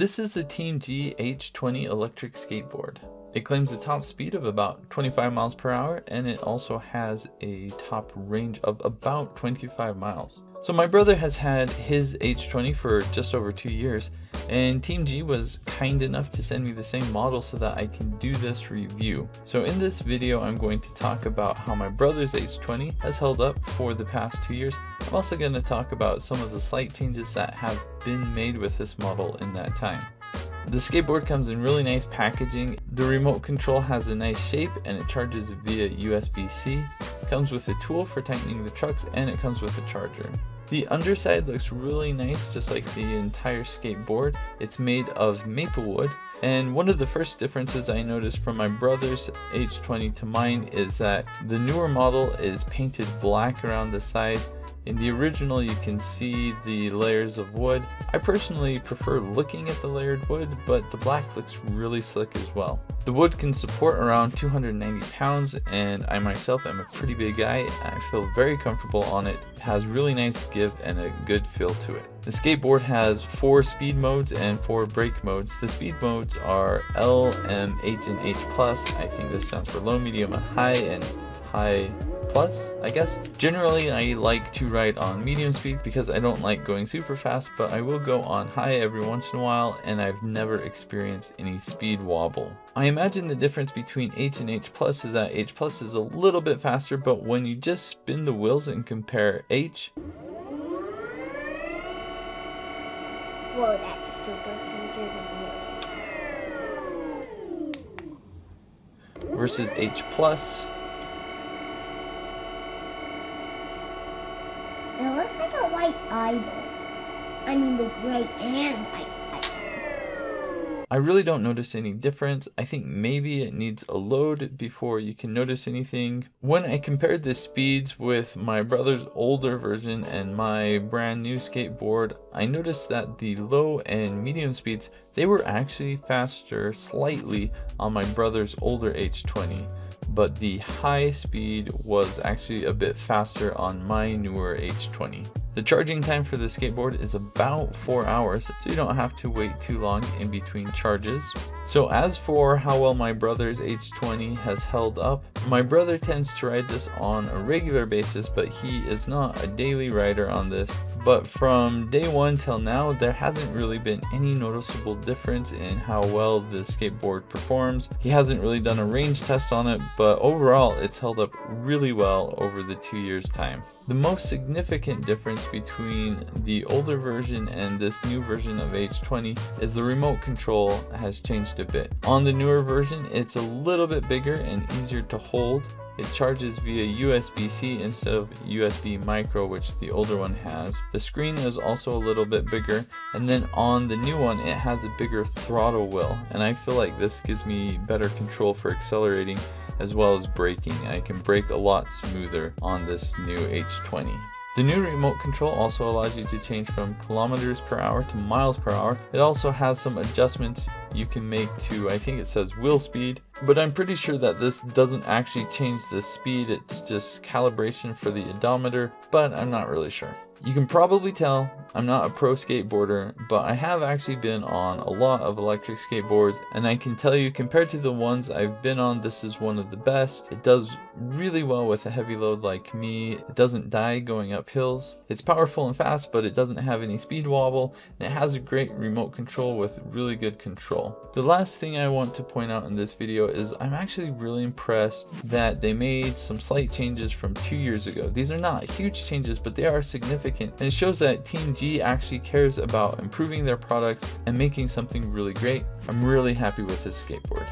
This is the TeamGee H20 electric skateboard. It claims a top speed of about 25 miles per hour, and it also has a top range of about 25 miles. So my brother has had his H20 for just over 2 years, and TeamGee was kind enough to send me the same model so that I can do this review. So in this video, I'm going to talk about how my brother's H20 has held up for the past 2 years. I'm also going to talk about some of the slight changes that have been made with this model in that time. The skateboard comes in really nice packaging. The remote control has a nice shape and it charges via USB-C. It comes with a tool for tightening the trucks, and it comes with a charger. The underside looks really nice, just like the entire skateboard. It's made of maple wood, and one of the first differences I noticed from my brother's H20 to mine is that the newer model is painted black around the side. In the original, you can see the layers of wood. I personally prefer looking at the layered wood, but the black looks really slick as well. The wood can support around 290 pounds, and I myself am a pretty big guy. I feel very comfortable on it. It has really nice give and a good feel to it. The skateboard has 4 speed modes and 4 brake modes. The speed modes are L, M, H, and H+. I think this stands for low, medium, and high plus, I guess. Generally, I like to ride on medium speed because I don't like going super fast, but I will go on high every once in a while, and I've never experienced any speed wobble. I imagine the difference between H and H plus is that H plus is a little bit faster, but when you just spin the wheels and compare H, whoa, that's super features versus H plus. It looks like a white eyeball. I mean the gray and white eyeball. I really don't notice any difference. I think maybe it needs a load before you can notice anything. When I compared the speeds with my brother's older version and my brand new skateboard, I noticed that the low and medium speeds, they were actually faster slightly on my brother's older H20. But the high speed was actually a bit faster on my newer H20. The charging time for the skateboard is about 4 hours, so you don't have to wait too long in between charges. So as for how well my brother's H20 has held up, my brother tends to ride this on a regular basis, but he is not a daily rider on this. But from day one till now, there hasn't really been any noticeable difference in how well the skateboard performs. He hasn't really done a range test on it, but overall it's held up really well over the 2 years time. The most significant difference between the older version and this new version of H20 is the remote control has changed a bit. On the newer version, it's a little bit bigger and easier to hold. It charges via USB-C instead of USB micro, which the older one has. The screen is also a little bit bigger, and then on the new one it has a bigger throttle wheel, and I feel like this gives me better control for accelerating as well as braking. I can brake a lot smoother on this new H20. The new remote control also allows you to change from kilometers per hour to miles per hour. It also has some adjustments you can make to, I think it says wheel speed, but I'm pretty sure that this doesn't actually change the speed, it's just calibration for the odometer, but I'm not really sure. You can probably tell I'm not a pro skateboarder, but I have actually been on a lot of electric skateboards, and I can tell you compared to the ones I've been on, this is one of the best. It does really well with a heavy load like me. It doesn't die going up hills. It's powerful and fast, but it doesn't have any speed wobble, and it has a great remote control with really good control. The last thing I want to point out in this video is I'm actually really impressed that they made some slight changes from 2 years ago. These are not huge changes, but they are significant, and it shows that TeamGee actually cares about improving their products and making something really great. I'm really happy with this skateboard.